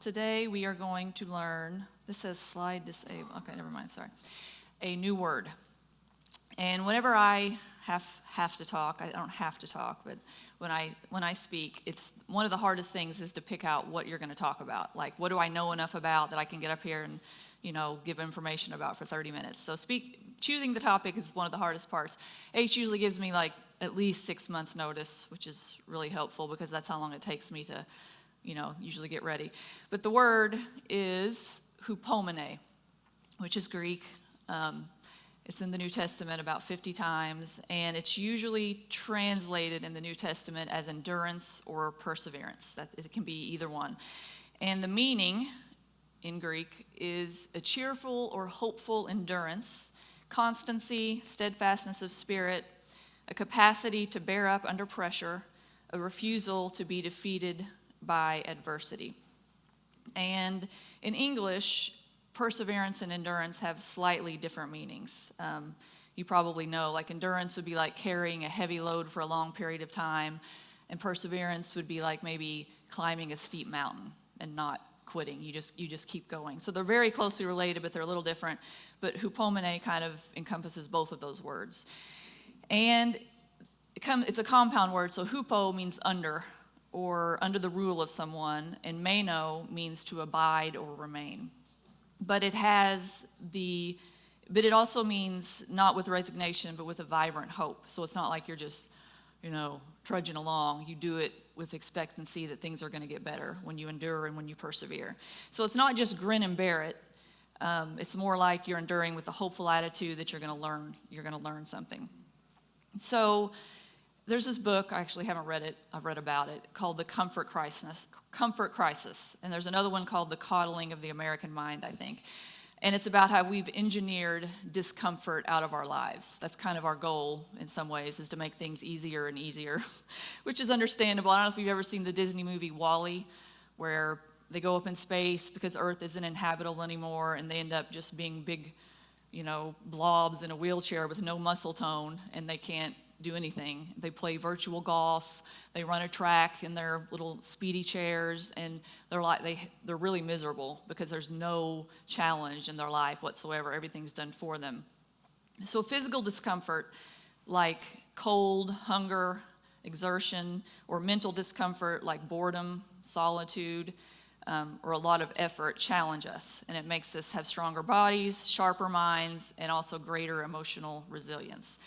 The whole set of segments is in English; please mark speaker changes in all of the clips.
Speaker 1: Today we are going to learn, this says slide disable, okay, never mind, sorry, a new word. And whenever I have to talk, I don't have to talk, but when I speak, it's one of the hardest things is to pick out what you're going to talk about. Like, what do I know enough about that I can get up here and, give information about for 30 minutes. So choosing the topic is one of the hardest parts. H usually gives me like at least 6 months notice, which is really helpful because that's how long it takes me to, usually get ready. But the word is hupomone, which is Greek. It's in the New Testament about 50 times, and it's usually translated in the New Testament as endurance or perseverance. That it can be either one. And the meaning in Greek is a cheerful or hopeful endurance, constancy, steadfastness of spirit, a capacity to bear up under pressure, a refusal to be defeated by adversity. And in English, perseverance and endurance have slightly different meanings. You probably know, like endurance would be like carrying a heavy load for a long period of time, and perseverance would be like maybe climbing a steep mountain and not quitting. You just keep going. So they're very closely related, but they're a little different. But hupomone kind of encompasses both of those words. And it's a compound word, so hupo means under, or under the rule of someone, and meno means to abide or remain. But it also means not with resignation, but with a vibrant hope. So it's not like you're just, trudging along. You do it with expectancy that things are going to get better when you endure and when you persevere. So it's not just grin and bear it. It's more like you're enduring with a hopeful attitude that you're going to learn. You're going to learn something. So there's this book, I actually haven't read it, I've read about it, called The Comfort Crisis. And there's another one called The Coddling of the American Mind, I think. And it's about how we've engineered discomfort out of our lives. That's kind of our goal in some ways, is to make things easier and easier, which is understandable. I don't know if you've ever seen the Disney movie WALL-E, where they go up in space because Earth isn't inhabitable anymore, and they end up just being big, blobs in a wheelchair with no muscle tone, and they can't do anything. They play virtual golf, they run a track in their little speedy chairs, and they're really miserable because there's no challenge in their life whatsoever. Everything's done for them. So physical discomfort like cold, hunger, exertion, or mental discomfort like boredom, solitude, or a lot of effort challenge us, and it makes us have stronger bodies, sharper minds, and also greater emotional resilience.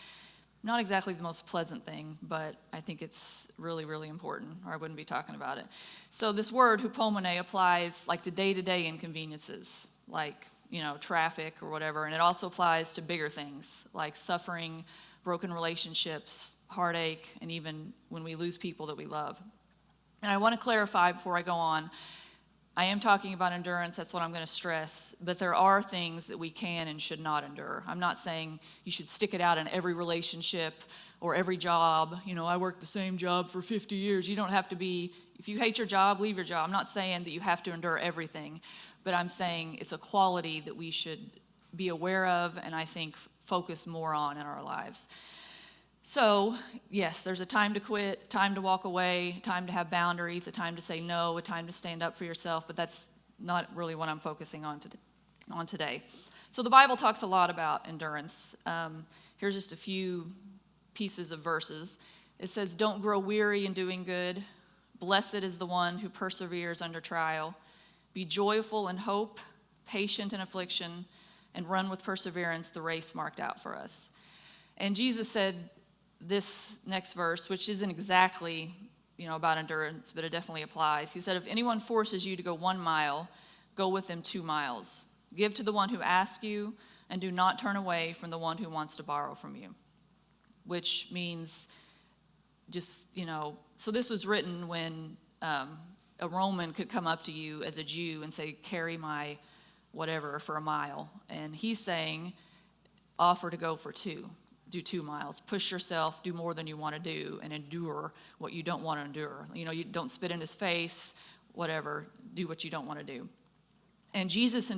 Speaker 1: Not exactly the most pleasant thing, but I think it's really, really important, or I wouldn't be talking about it. So this word, hupomone, applies like to day-to-day inconveniences, like, traffic or whatever, and it also applies to bigger things, like suffering, broken relationships, heartache, and even when we lose people that we love. And I want to clarify before I go on, I am talking about endurance, that's what I'm going to stress, but there are things that we can and should not endure. I'm not saying you should stick it out in every relationship or every job. I worked the same job for 50 years. You don't have to be, if you hate your job, leave your job. I'm not saying that you have to endure everything, but I'm saying it's a quality that we should be aware of and I think focus more on in our lives. So, yes, there's a time to quit, time to walk away, time to have boundaries, a time to say no, a time to stand up for yourself, but that's not really what I'm focusing on today. So the Bible talks a lot about endurance. Here's just a few pieces of verses. It says, "Don't grow weary in doing good. Blessed is the one who perseveres under trial. Be joyful in hope, patient in affliction, and run with perseverance the race marked out for us." And Jesus said, this next verse, which isn't exactly, about endurance, but it definitely applies. He said, "If anyone forces you to go 1 mile, go with them 2 miles. Give to the one who asks you, and do not turn away from the one who wants to borrow from you." Which means just, so this was written when a Roman could come up to you as a Jew and say, "Carry my whatever for 1 mile." And he's saying, offer to go for 2. Do 2 miles. Push yourself, do more than you want to do, and endure what you don't want to endure. You don't spit in his face, whatever. Do what you don't want to do. And Jesus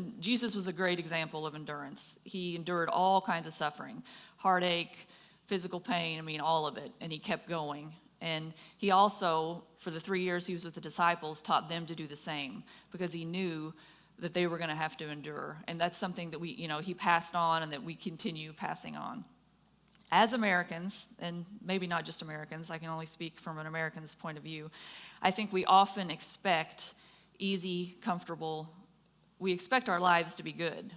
Speaker 1: was a great example of endurance. He endured all kinds of suffering, heartache, physical pain, all of it, and he kept going. And he also, for the 3 years he was with the disciples, taught them to do the same because he knew that they were going to have to endure. And that's something that he passed on and that we continue passing on. As Americans, and maybe not just Americans, I can only speak from an American's point of view, I think we often expect easy, comfortable, we expect our lives to be good.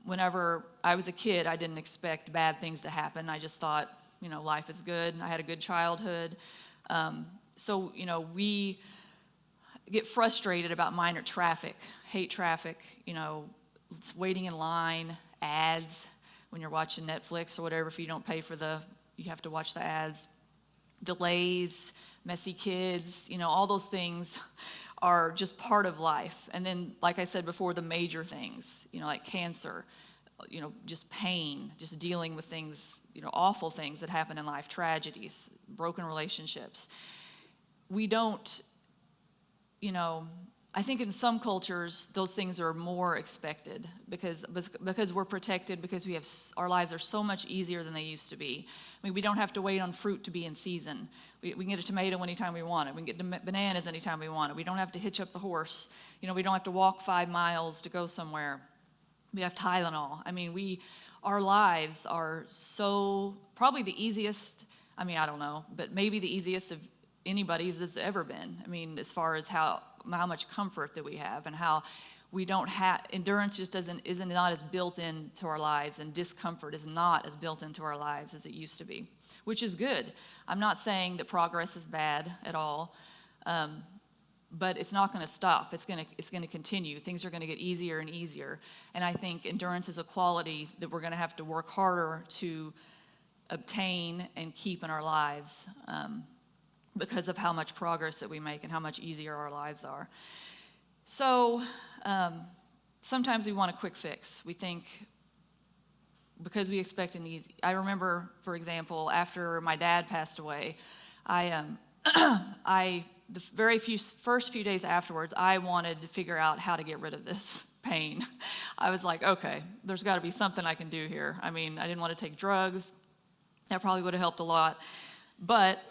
Speaker 1: Whenever I was a kid, I didn't expect bad things to happen. I just thought, life is good. I had a good childhood. So we get frustrated about minor traffic, hate traffic, it's waiting in line, ads, when you're watching Netflix or whatever, if you don't pay you have to watch the ads, delays, messy kids, all those things are just part of life. And then, like I said before, the major things, like cancer, just pain, just dealing with things, awful things that happen in life, tragedies, broken relationships. We don't, I think in some cultures, those things are more expected because we're protected, because our lives are so much easier than they used to be. I mean, we don't have to wait on fruit to be in season. We can get a tomato anytime we want it. We can get bananas anytime we want it. We don't have to hitch up the horse. We don't have to walk 5 miles to go somewhere. We have Tylenol. I mean, our lives are so, probably the easiest, I don't know, but maybe the easiest of anybody's that's ever been. I mean, as far as how much comfort that we have and how we don't have, endurance just isn't not as built into our lives, and discomfort is not as built into our lives as it used to be, which is good. I'm not saying that progress is bad at all, but it's not going to stop. It's going to continue. Things are going to get easier and easier, and I think endurance is a quality that we're going to have to work harder to obtain and keep in our lives, because of how much progress that we make and how much easier our lives are. So sometimes we want a quick fix. We think because we expect an easy. I remember, for example, after my dad passed away, the first few days afterwards, I wanted to figure out how to get rid of this pain. I was like, okay, there's got to be something I can do here. I mean, I didn't want to take drugs. That probably would have helped a lot. But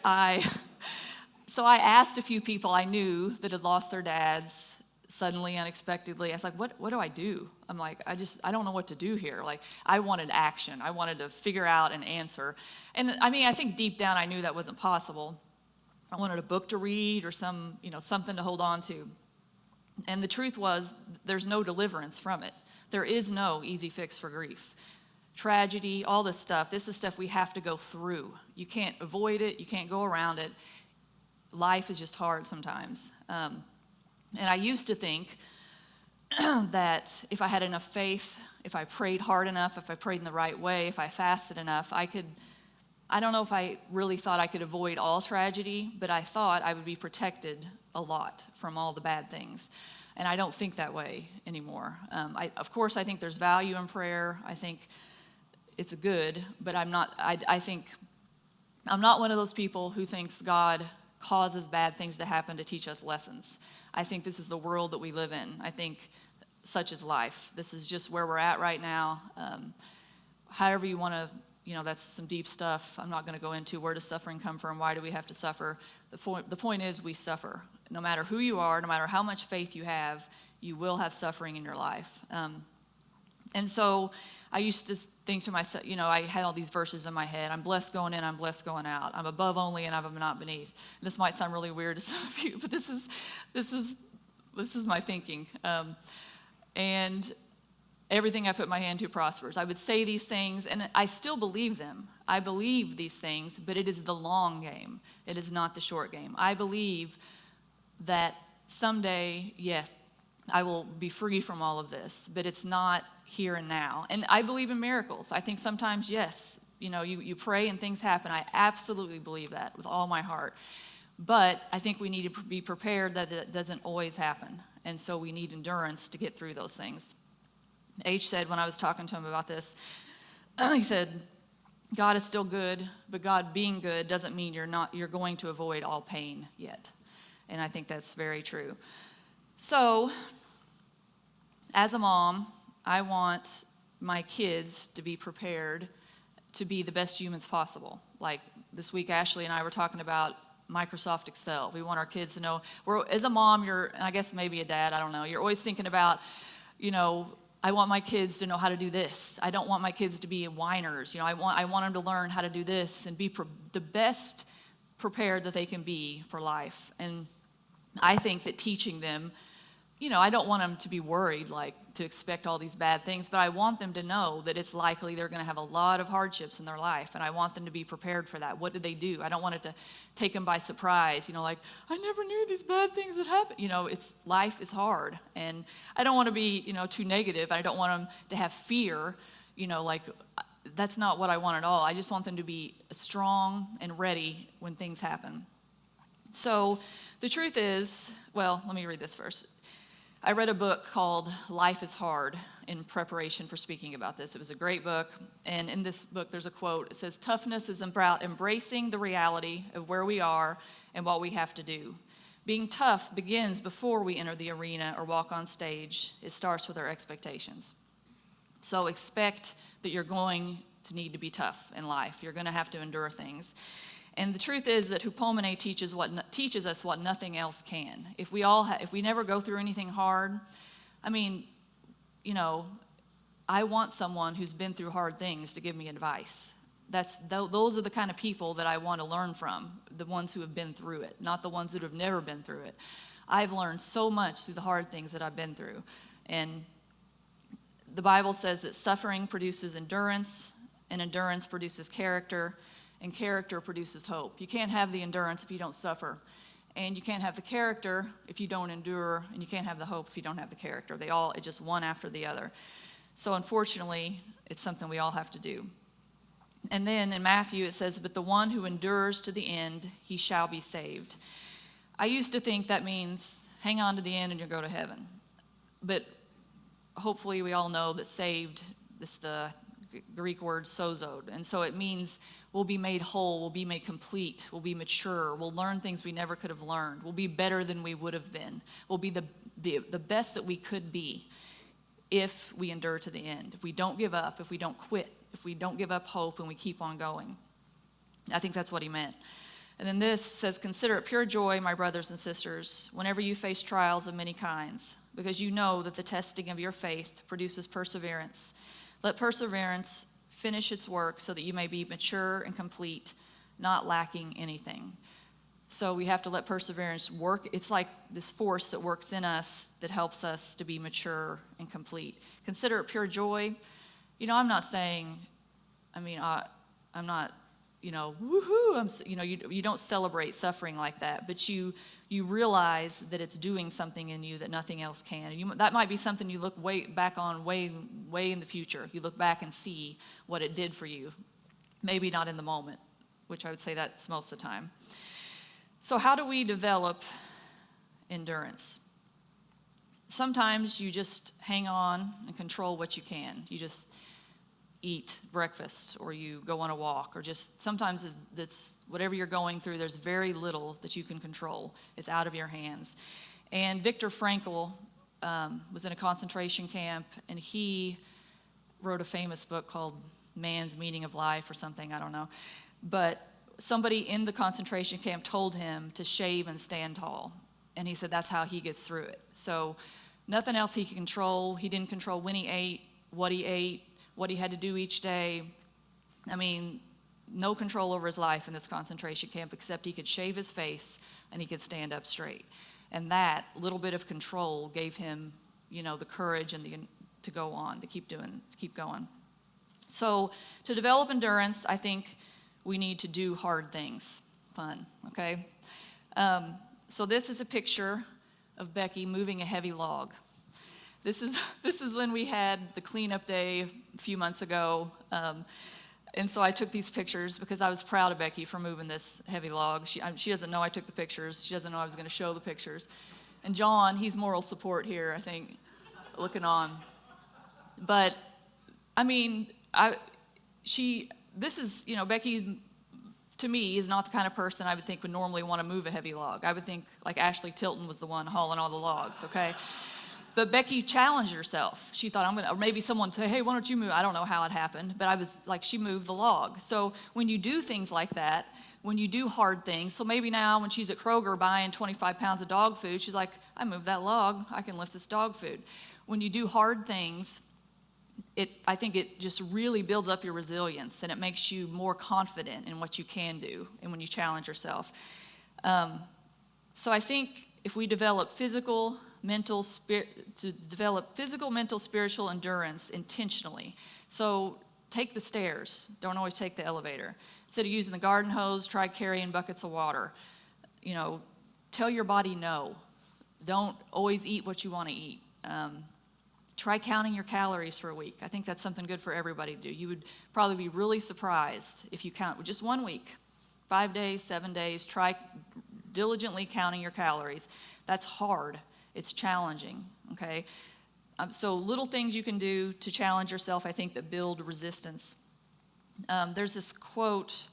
Speaker 1: so I asked a few people I knew that had lost their dads suddenly, unexpectedly. I was like, what do I do? I'm like, I don't know what to do here. Like, I wanted action. I wanted to figure out an answer. And I think deep down I knew that wasn't possible. I wanted a book to read or something to hold on to. And the truth was, there's no deliverance from it. There is no easy fix for grief. Tragedy, all this is stuff we have to go through. You can't avoid it. You can't go around it. Life is just hard sometimes. And I used to think that if I had enough faith, if I prayed hard enough, if I prayed in the right way, if I fasted enough, I don't know if I really thought I could avoid all tragedy, but I thought I would be protected a lot from all the bad things. And I don't think that way anymore. Of course, I think there's value in prayer. I think it's good, but I'm not one of those people who thinks God causes bad things to happen to teach us lessons. I think this is the world that we live in. I think such is life. This is just where we're at right now. However you want to, that's some deep stuff. I'm not going to go into where does suffering come from, why do we have to suffer. The point is we suffer. No matter who you are, no matter how much faith you have, you will have suffering in your life. And so I used to think to myself, I had all these verses in my head. I'm blessed going in, I'm blessed going out. I'm above only and I'm not beneath. This might sound really weird to some of you, but this is my thinking. And everything I put my hand to prospers. I would say these things, and I still believe them. I believe these things, but it is the long game. It is not the short game. I believe that someday, yes, I will be free from all of this, but it's not here and now. And I believe in miracles. I think sometimes, yes, you pray and things happen. I absolutely believe that with all my heart. But I think we need to be prepared that it doesn't always happen. And so we need endurance to get through those things. H said when I was talking to him about this, he said, God is still good, but God being good doesn't mean you're going to avoid all pain yet. And I think that's very true. So, as a mom, I want my kids to be prepared to be the best humans possible. Like, this week, Ashley and I were talking about Microsoft Excel. We want our kids to know, as a mom, and I guess maybe a dad, I don't know, you're always thinking about, I want my kids to know how to do this. I don't want my kids to be whiners. I want them to learn how to do this and be the best prepared that they can be for life. And I think that teaching them, I don't want them to be worried, like to expect all these bad things, but I want them to know that it's likely they're going to have a lot of hardships in their life, and I want them to be prepared for that. What do they do? I don't want it to take them by surprise, like, I never knew these bad things would happen. Life is hard, and I don't want to be, too negative. I don't want them to have fear, like, that's not what I want at all. I just want them to be strong and ready when things happen. So the truth is, well, let me read this first. I read a book called Life is Hard in preparation for speaking about this. It was a great book, and in this book there's a quote. It says, "Toughness is about embracing the reality of where we are and what we have to do. Being tough begins before we enter the arena or walk on stage. It starts with our expectations." So expect that you're going to need to be tough in life. You're going to have to endure things. And the truth is that Hupomone teaches us what nothing else can. If we never go through anything hard, I want someone who's been through hard things to give me advice. Those are the kind of people that I want to learn from, the ones who have been through it, not the ones that have never been through it. I've learned so much through the hard things that I've been through. And the Bible says that suffering produces endurance, and endurance produces character, and character produces hope. You can't have the endurance if you don't suffer. And you can't have the character if you don't endure, and you can't have the hope if you don't have the character. It's just one after the other. So unfortunately, it's something we all have to do. And then in Matthew it says, "But the one who endures to the end, he shall be saved." I used to think that means hang on to the end and you'll go to heaven. But hopefully we all know that saved is the Greek word sozoed. And so it means we'll be made whole, we'll be made complete, we'll be mature, we'll learn things we never could have learned, we'll be better than we would have been, we'll be the best that we could be if we endure to the end, if we don't give up, if we don't quit, if we don't give up hope and we keep on going. I think that's what he meant. And then this says, "Consider it pure joy, my brothers and sisters, whenever you face trials of many kinds, because you know that the testing of your faith produces perseverance. Let perseverance finish its work so that you may be mature and complete, not lacking anything." So we have to let perseverance work. It's like this force that works in us that helps us to be mature and complete. Consider it pure joy. I'm not saying, I'm not, woohoo, you don't celebrate suffering like that, but you realize that it's doing something in you that nothing else can. That might be something you look back on way in the future. You look back and see what it did for you. Maybe not in the moment, which I would say that's most of the time. So how do we develop endurance? Sometimes you just hang on and control what you can. You just eat breakfast, or you go on a walk, or just sometimes it's whatever you're going through, there's very little that you can control. It's out of your hands. And Viktor Frankl was in a concentration camp, and he wrote a famous book called Man's Meaning of Life or something, I don't know. But somebody in the concentration camp told him to shave and stand tall. And he said that's how he gets through it. So nothing else he could control. He didn't control when he ate, what he had to do each day. No control over his life in this concentration camp, except he could shave his face and he could stand up straight. And that little bit of control gave him, the courage and to go on, to keep going. So to develop endurance, I think we need to do hard things. Fun, okay? So this is a picture of Becky moving a heavy log. This is when we had the cleanup day a few months ago. And so I took these pictures because I was proud of Becky for moving this heavy log. She doesn't know I took the pictures. She doesn't know I was going to show the pictures. And John, he's moral support here, I think, looking on. But, Becky, to me, is not the kind of person I would think would normally want to move a heavy log. I would think like Ashley Tilton was the one hauling all the logs, okay? But Becky challenged herself. She thought, or maybe someone would say, hey, why don't you move? I don't know how it happened, but I was like, she moved the log. So when you do things like that, when you do hard things, so maybe now when she's at Kroger buying 25 pounds of dog food, she's like, I moved that log, I can lift this dog food. When you do hard things, I think it just really builds up your resilience, and it makes you more confident in what you can do and when you challenge yourself. So I think if we develop physical, mental, spiritual endurance intentionally. So take the stairs, don't always take the elevator. Instead of using the garden hose, try carrying buckets of water. Tell your body no. Don't always eat what you want to eat. Try counting your calories for a week. I think that's something good for everybody to do. You would probably be really surprised if you count just 1 week, 5 days, 7 days. Try diligently counting your calories. That's hard. It's challenging, okay? So little things you can do to challenge yourself, I think, that build resistance. There's this quote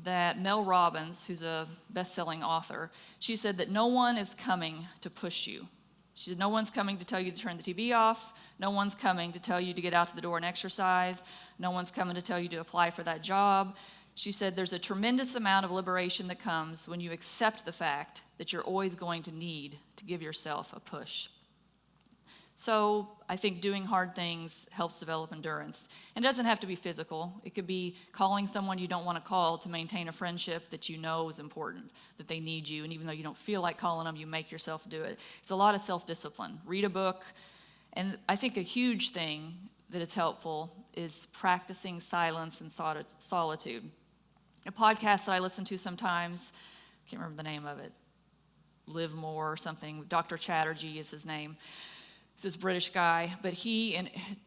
Speaker 1: that Mel Robbins, who's a best-selling author, she said that no one is coming to push you. She said, no one's coming to tell you to turn the TV off. No one's coming to tell you to get out to the door and exercise. No one's coming to tell you to apply for that job. She said there's a tremendous amount of liberation that comes when you accept the fact that you're always going to need to give yourself a push. So I think doing hard things helps develop endurance. And it doesn't have to be physical. It could be calling someone you don't want to call to maintain a friendship that you know is important, that they need you, and even though you don't feel like calling them, you make yourself do it. It's a lot of self-discipline. Read a book. And I think a huge thing that is helpful is practicing silence and solitude. A podcast that I listen to sometimes, I can't remember the name of it, Live More or something, Dr. Chatterjee is his name. He's this British guy, but he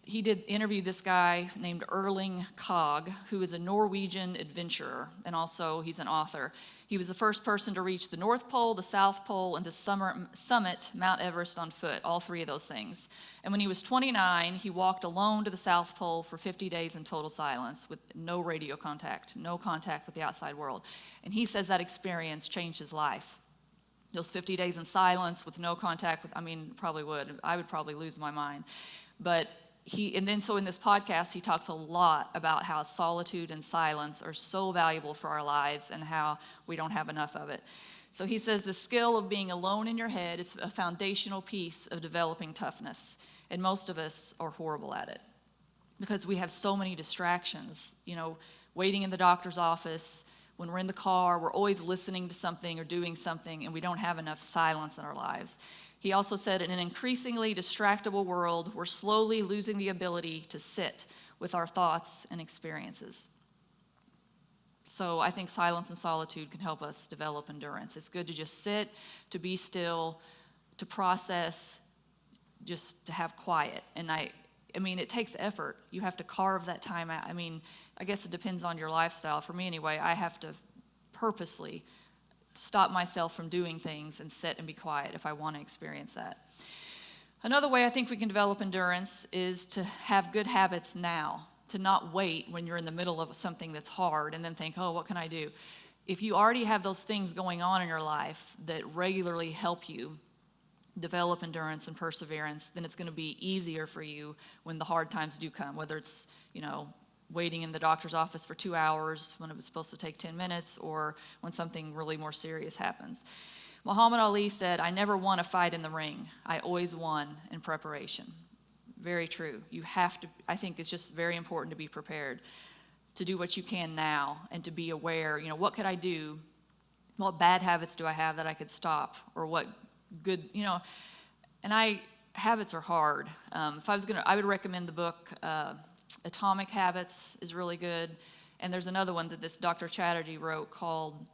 Speaker 1: did interview this guy named Erling Kagge, who is a Norwegian adventurer, and also he's an author. He was the first person to reach the North Pole, the South Pole, and to summit Mount Everest on foot, all three of those things. And when he was 29, he walked alone to the South Pole for 50 days in total silence with no radio contact, no contact with the outside world. And he says that experience changed his life. Those 50 days in silence with no contact with, probably would. I would probably lose my mind. But so in this podcast, he talks a lot about how solitude and silence are so valuable for our lives and how we don't have enough of it. So he says the skill of being alone in your head is a foundational piece of developing toughness. And most of us are horrible at it because we have so many distractions, waiting in the doctor's office. When we're in the car, we're always listening to something or doing something, and we don't have enough silence in our lives. He also said, in an increasingly distractible world, we're slowly losing the ability to sit with our thoughts and experiences. So I think silence and solitude can help us develop endurance. It's good to just sit, to be still, to process, just to have quiet. And it takes effort. You have to carve that time out. I guess it depends on your lifestyle. For me anyway, I have to purposely stop myself from doing things and sit and be quiet if I want to experience that. Another way I think we can develop endurance is to have good habits now, to not wait when you're in the middle of something that's hard and then think, oh, what can I do? If you already have those things going on in your life that regularly help you develop endurance and perseverance, then it's going to be easier for you when the hard times do come, whether it's, waiting in the doctor's office for 2 hours when it was supposed to take 10 minutes or when something really more serious happens. Muhammad Ali said, I never won a fight in the ring. I always won in preparation. Very true. I think it's just very important to be prepared to do what you can now and to be aware, what could I do? What bad habits do I have that I could stop? Or what good, habits are hard. I would recommend the book, Atomic Habits is really good. And there's another one that this Dr. Chatterjee wrote called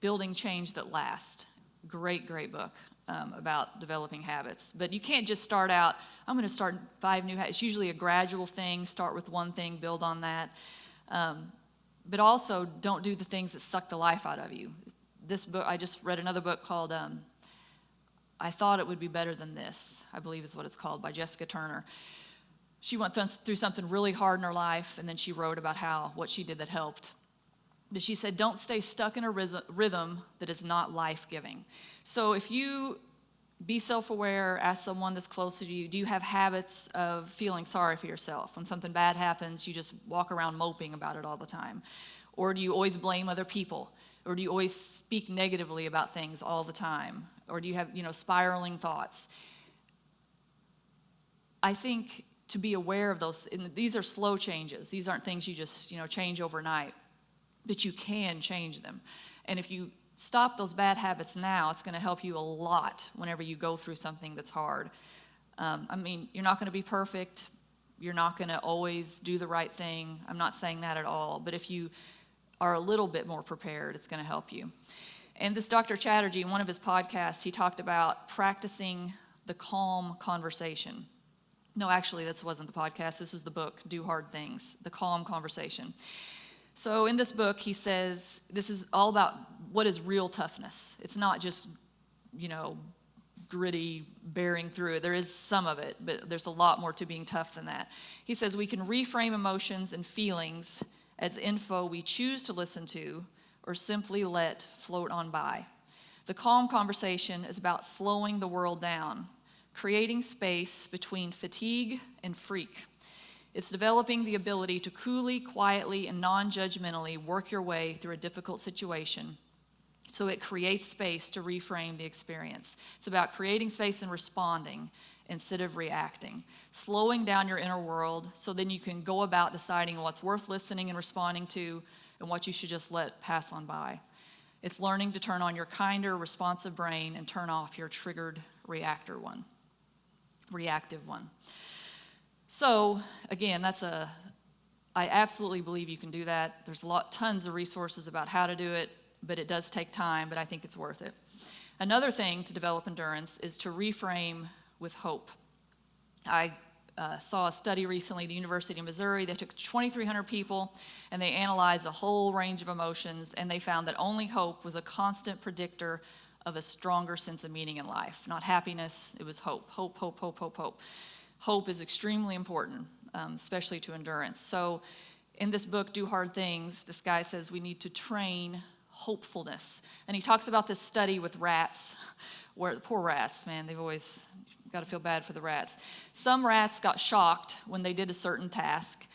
Speaker 1: Building Change That Lasts. Great book about developing habits. But you can't just start out, I'm going to start 5 new habits. It's usually a gradual thing. Start with one thing, build on that. But also don't do the things that suck the life out of you. This book, I just read another book called I Thought It Would Be Better Than This, I believe is what it's called, by Jessica Turner. She went through something really hard in her life, and then she wrote about what she did that helped. But she said, don't stay stuck in a rhythm that is not life-giving. So if you Be self-aware, ask someone that's close to you, do you have habits of feeling sorry for yourself? When something bad happens, you just walk around moping about it all the time. Or do you always blame other people? Or do you always speak negatively about things all the time? Or do you have, spiraling thoughts? I think to be aware of those, and these are slow changes. These aren't things you just, change overnight, but you can change them. And if you stop those bad habits now, it's going to help you a lot whenever you go through something that's hard. You're not going to be perfect. You're not going to always do the right thing. I'm not saying that at all. But if you are a little bit more prepared, it's going to help you. And this Dr. Chatterjee, in one of his podcasts, he talked about practicing the calm conversation. No, actually, this wasn't the podcast. This was the book, Do Hard Things, The Calm Conversation. So in this book, he says this is all about what is real toughness. It's not just, gritty, bearing through it. There is some of it, but there's a lot more to being tough than that. He says we can reframe emotions and feelings as info we choose to listen to or simply let float on by. The calm conversation is about slowing the world down, creating space between fatigue and freak. It's developing the ability to coolly, quietly, and non-judgmentally work your way through a difficult situation so it creates space to reframe the experience. It's about creating space and responding instead of reacting, slowing down your inner world so then you can go about deciding what's worth listening and responding to and what you should just let pass on by. It's learning to turn on your kinder, responsive brain and turn off your triggered reactive one. So, again, I absolutely believe you can do that. There's tons of resources about how to do it, but it does take time, but I think it's worth it. Another thing to develop endurance is to reframe with hope. I saw a study recently, the University of Missouri. They took 2,300 people, and they analyzed a whole range of emotions, and they found that only hope was a constant predictor of a stronger sense of meaning in life. Not happiness, it was hope. Hope, hope, hope, hope, hope. Hope is extremely important, especially to endurance. So in this book, Do Hard Things, this guy says we need to train hopefulness. And he talks about this study with rats, where the poor rats, man, they've always got to feel bad for the rats. Some rats got shocked when they did a certain task,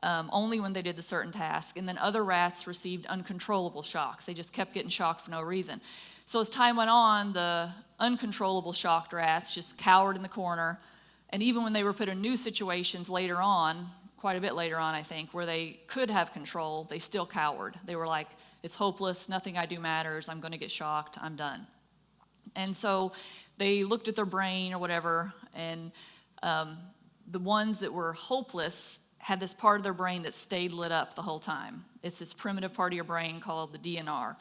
Speaker 1: only when they did the certain task, and then other rats received uncontrollable shocks. They just kept getting shocked for no reason. So as time went on, the uncontrollable shocked rats just cowered in the corner, and even when they were put in new situations later on, quite a bit later on, I think, where they could have control, they still cowered. They were like, it's hopeless, nothing I do matters, I'm going to get shocked, I'm done. And so they looked at their brain or whatever, and the ones that were hopeless had this part of their brain that stayed lit up the whole time. It's this primitive part of your brain called the DNR.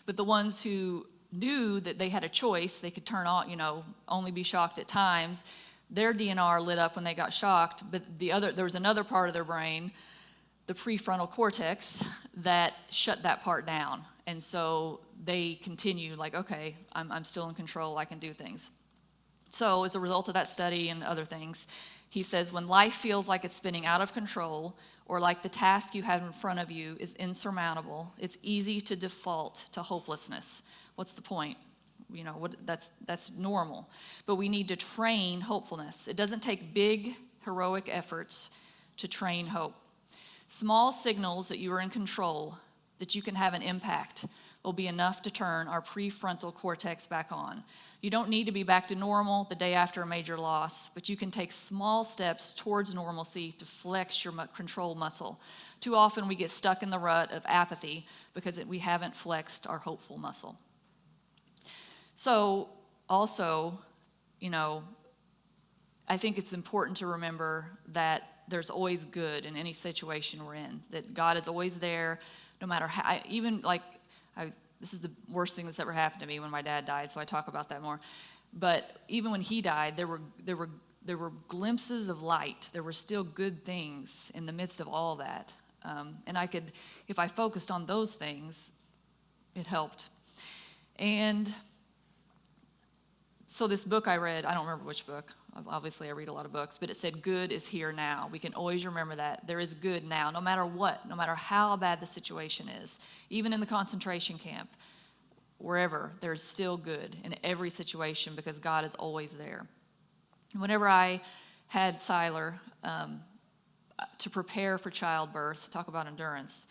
Speaker 1: But the ones who knew that they had a choice, they could turn on, only be shocked at times, their DNR lit up when they got shocked, but there was another part of their brain, the prefrontal cortex, that shut that part down. And so they continued like, okay, I'm still in control, I can do things. So as a result of that study and other things, he says when life feels like it's spinning out of control or like the task you have in front of you is insurmountable, it's easy to default to hopelessness. What's the point? That's normal. But we need to train hopefulness. It doesn't take big, heroic efforts to train hope. Small signals that you are in control, that you can have an impact, will be enough to turn our prefrontal cortex back on. You don't need to be back to normal the day after a major loss, but you can take small steps towards normalcy to flex your control muscle. Too often we get stuck in the rut of apathy because we haven't flexed our hopeful muscle. So also, I think it's important to remember that there's always good in any situation we're in, that God is always there, no matter how, this is the worst thing that's ever happened to me when my dad died, so I talk about that more. But even when he died, there were glimpses of light. There were still good things in the midst of all that. And if I focused on those things, it helped. And so this book I read, I don't remember which book. Obviously, I read a lot of books, but it said good is here now. We can always remember that. There is good now, no matter what, no matter how bad the situation is. Even in the concentration camp, wherever, there's still good in every situation because God is always there. Whenever I had Siler, to prepare for childbirth, talk about endurance,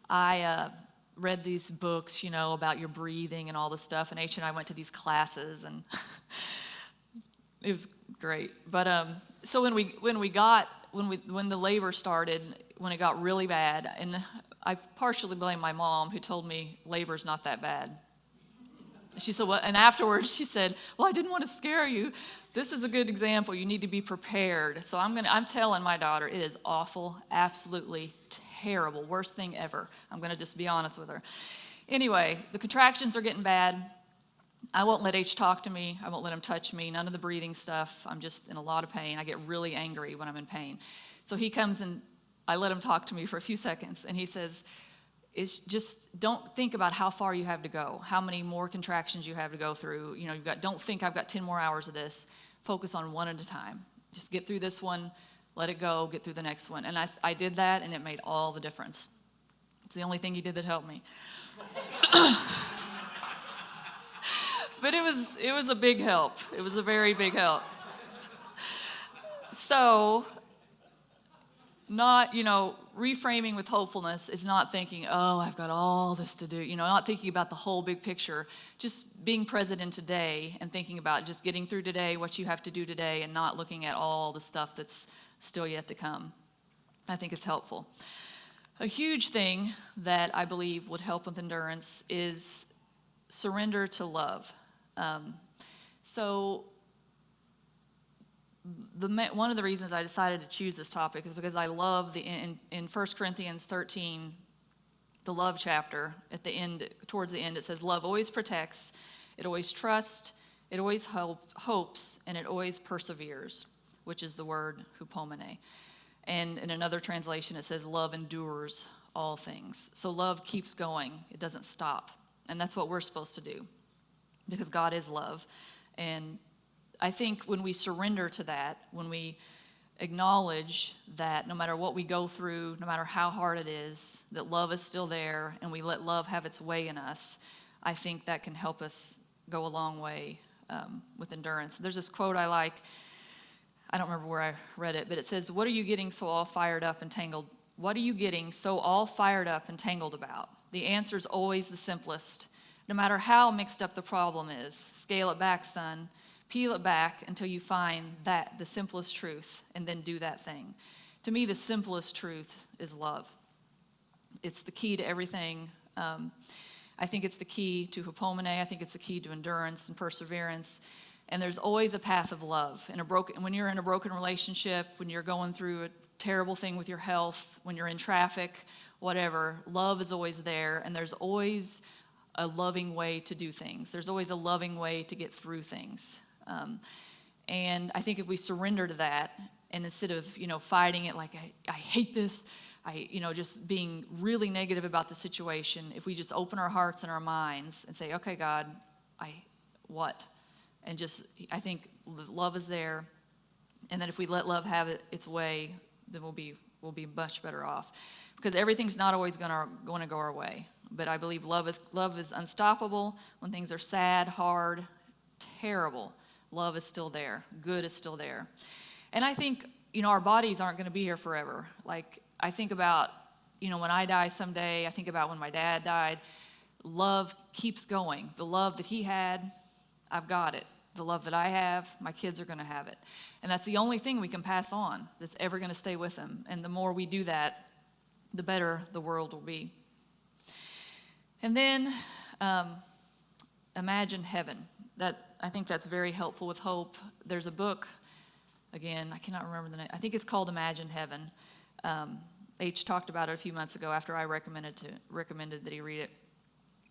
Speaker 1: I read these books, about your breathing and all this stuff, and H and I went to these classes, and it was great. But so when the labor started, when it got really bad, and I partially blame my mom, who told me labor's not that bad. She said, "What?" And afterwards she said, "Well, I didn't want to scare you. This is a good example. You need to be prepared." So I'm telling my daughter, it is awful, absolutely terrible, worst thing ever. I'm going to just be honest with her. Anyway, the contractions are getting bad. I won't let H talk to me. I won't let him touch me. None of the breathing stuff. I'm just in a lot of pain. I get really angry when I'm in pain. So he comes and I let him talk to me for a few seconds, and he says, "It's just don't think about how far you have to go, how many more contractions you have to go through. Don't think I've got 10 more hours of this. Focus on one at a time. Just get through this one, let it go, get through the next one." And I did that, and it made all the difference. It's the only thing he did that helped me. But it was a big help. It was a very big help. So, not, reframing with hopefulness is not thinking, oh, I've got all this to do, not thinking about the whole big picture, just being present in today and thinking about just getting through today, what you have to do today, and not looking at all the stuff that's still yet to come. I think it's helpful. A huge thing that I believe would help with endurance is surrender to love. One of the reasons I decided to choose this topic is because I love in 1 Corinthians 13, the love chapter, at the end, towards the end, it says, "Love always protects, it always trusts, it always hopes, and it always perseveres," which is the word Hupomone. And in another translation, it says, "Love endures all things." So love keeps going. It doesn't stop. And that's what we're supposed to do because God is love. And I think when we surrender to that, when we acknowledge that no matter what we go through, no matter how hard it is, that love is still there, and we let love have its way in us, I think that can help us go a long way with endurance. There's this quote I like. I don't remember where I read it, but it says, "What are you getting so all fired up and tangled? What are you getting so all fired up and tangled about? The answer is always the simplest. No matter how mixed up the problem is, scale it back, son. Peel it back until you find that the simplest truth, and then do that thing." To me, the simplest truth is love. It's the key to everything. I think it's the key to Hupomone. I think it's the key to endurance and perseverance. And there's always a path of love. When you're in a broken relationship, when you're going through a terrible thing with your health, when you're in traffic, whatever, love is always there, and there's always a loving way to do things. There's always a loving way to get through things. And I think if we surrender to that, and instead of, fighting it like, I hate this, just being really negative about the situation, if we just open our hearts and our minds and say, okay, God, what? And I think love is there. And that if we let love have its way, then we'll be much better off. Because everything's not always going to go our way. But I believe love is unstoppable when things are sad, hard, terrible. Love is still there. Good is still there. And I think, our bodies aren't going to be here forever. Like, I think about, when I die someday, I think about when my dad died. Love keeps going. The love that he had, I've got it. The love that I have, my kids are going to have it. And that's the only thing we can pass on that's ever going to stay with them. And the more we do that, the better the world will be. And then imagine heaven. I think that's very helpful with hope. There's a book, again, I cannot remember the name. I think it's called Imagine Heaven. H talked about it a few months ago after I recommended that he read it.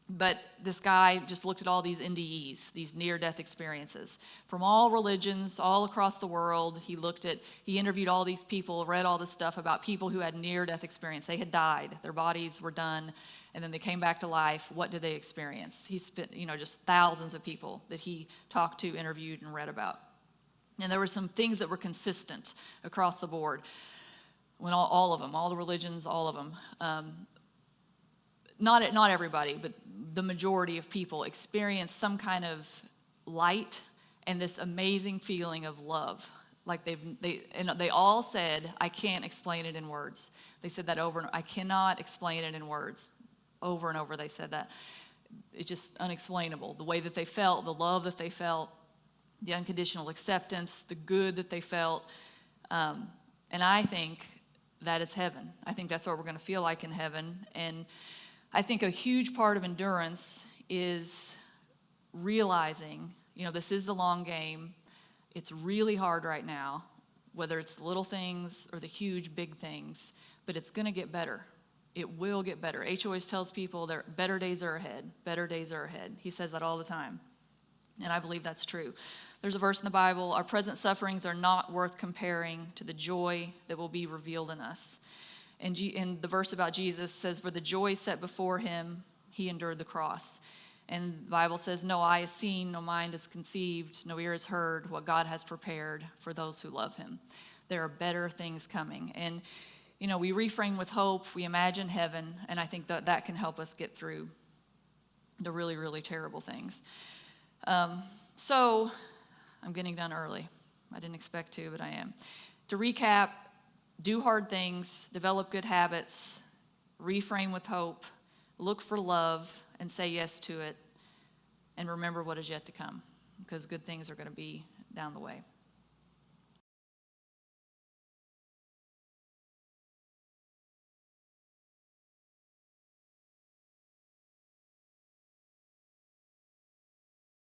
Speaker 1: But this guy just looked at all these NDEs, these near-death experiences, from all religions, all across the world. He interviewed all these people, read all this stuff about people who had near-death experience. They had died, their bodies were done, and then they came back to life. What did they experience? He spent, just thousands of people that he talked to, interviewed, and read about. And there were some things that were consistent across the board. When all of them, all the religions, all of them. Not everybody, but the majority of people experience some kind of light and this amazing feeling of love. Like they all said, I can't explain it in words. They said that over and over. I cannot explain it in words. Over and over they said that. It's just unexplainable. The way that they felt, the love that they felt, the unconditional acceptance, the good that they felt. And I think that is heaven. I think that's what we're going to feel like in heaven. And I think a huge part of endurance is realizing, this is the long game. It's really hard right now, whether it's the little things or the huge, big things, but it's going to get better. It will get better. H always tells people that better days are ahead. Better days are ahead. He says that all the time. And I believe that's true. There's a verse in the Bible, our present sufferings are not worth comparing to the joy that will be revealed in us. And the verse about Jesus says, for the joy set before him, he endured the cross. And the Bible says, no eye has seen, no mind has conceived, no ear has heard what God has prepared for those who love him. There are better things coming. And, we reframe with hope, we imagine heaven, and I think that can help us get through the really, really terrible things. So, I'm getting done early. I didn't expect to, but I am. To recap, do hard things, develop good habits, reframe with hope, look for love, and say yes to it, and remember what is yet to come, because good things are going to be down the way.